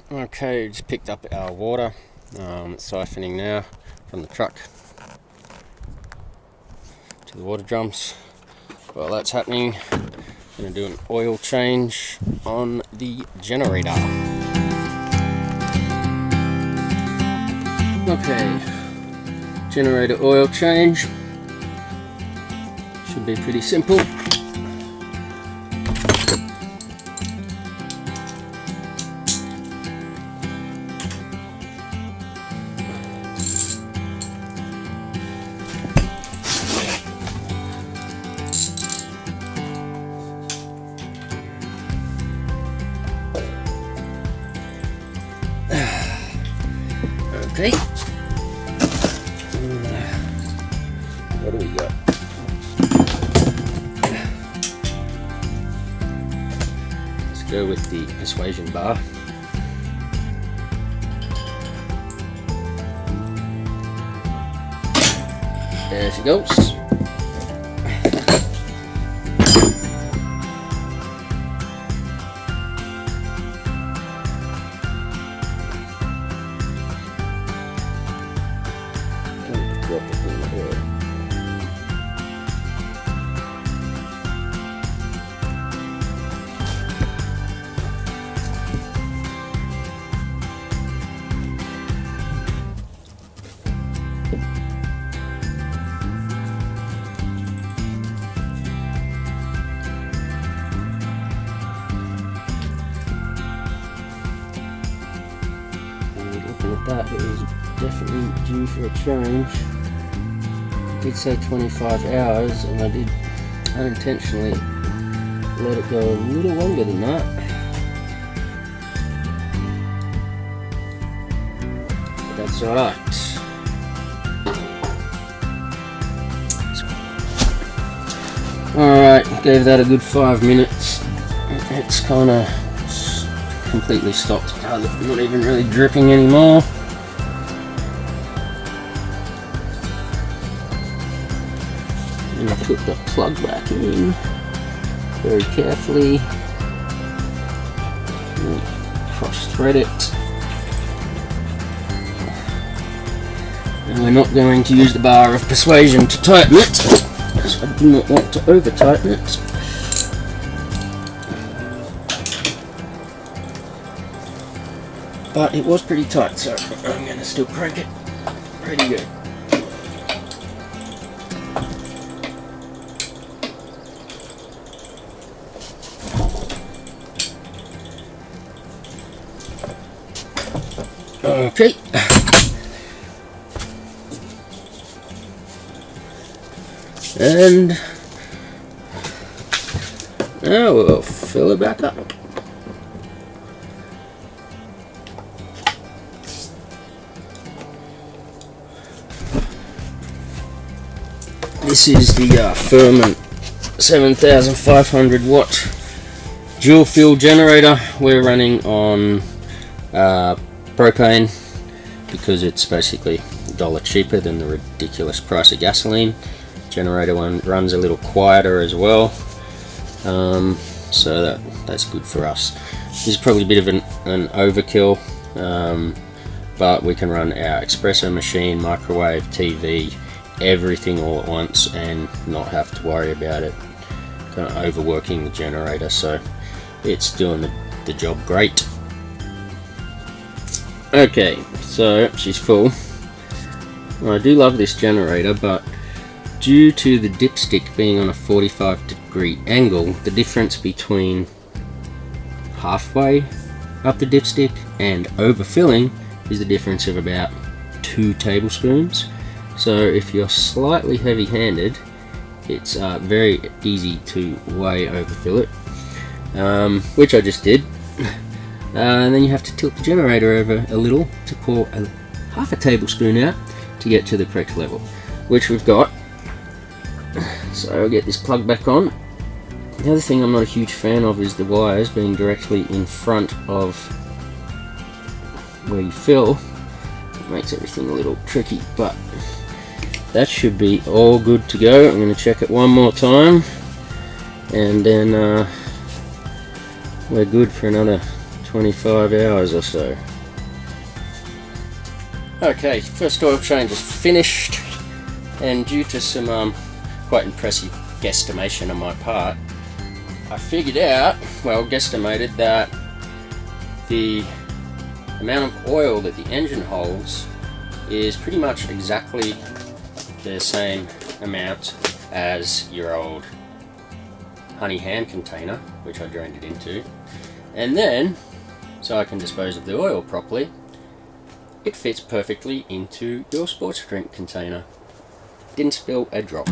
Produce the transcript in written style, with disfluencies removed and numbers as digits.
Okay, just picked up our water. It's siphoning now from the truck to the water drums. While that's happening, I'm going to do an oil change on the generator. Okay, generator oil change. Should be pretty simple. Okay. What do we got? Let's go with the persuasion bar. There she goes. Looking at that, it was definitely due for a change. It did say 25 hours, and I did unintentionally let it go a little longer than that. But that's alright. Alright, gave that a good 5 minutes. It's kind of completely stopped. Not even really dripping anymore. And I put the plug back in very carefully. Cross thread it. And we're not going to use the bar of persuasion to tighten it, because I do not want to over tighten it. But it was pretty tight, so I'm going to still crank it pretty good. Okay. And now we'll fill it back up. This is the Firman 7500W dual fuel generator. We're running on propane because it's basically $1 cheaper than the ridiculous price of gasoline. Generator one runs a little quieter as well, so that's good for us. This is probably a bit of an overkill, but we can run our espresso machine, microwave, TV, everything all at once and not have to worry about it kind of overworking the generator, so it's doing the job great. Okay, so she's full. I do love this generator, but due to the dipstick being on a 45-degree angle, the difference between halfway up the dipstick and overfilling is the difference of about 2 tablespoons. So if you're slightly heavy-handed, it's very easy to way overfill it, which I just did. And then you have to tilt the generator over a little to pour half a tablespoon out to get to the correct level, which we've got. So I'll get this plug back on. The other thing I'm not a huge fan of is the wires being directly in front of where you fill. It makes everything a little tricky, but that should be all good to go. I'm going to check it one more time, and then we're good for another 25 hours or so. Okay, first oil change is finished, and due to some quite impressive guesstimation on my part, I figured out, well, guesstimated that the amount of oil that the engine holds is pretty much exactly the same amount as your old honey ham container, which I drained it into, and then, so I can dispose of the oil properly, it fits perfectly into your sports drink container. Didn't spill a drop.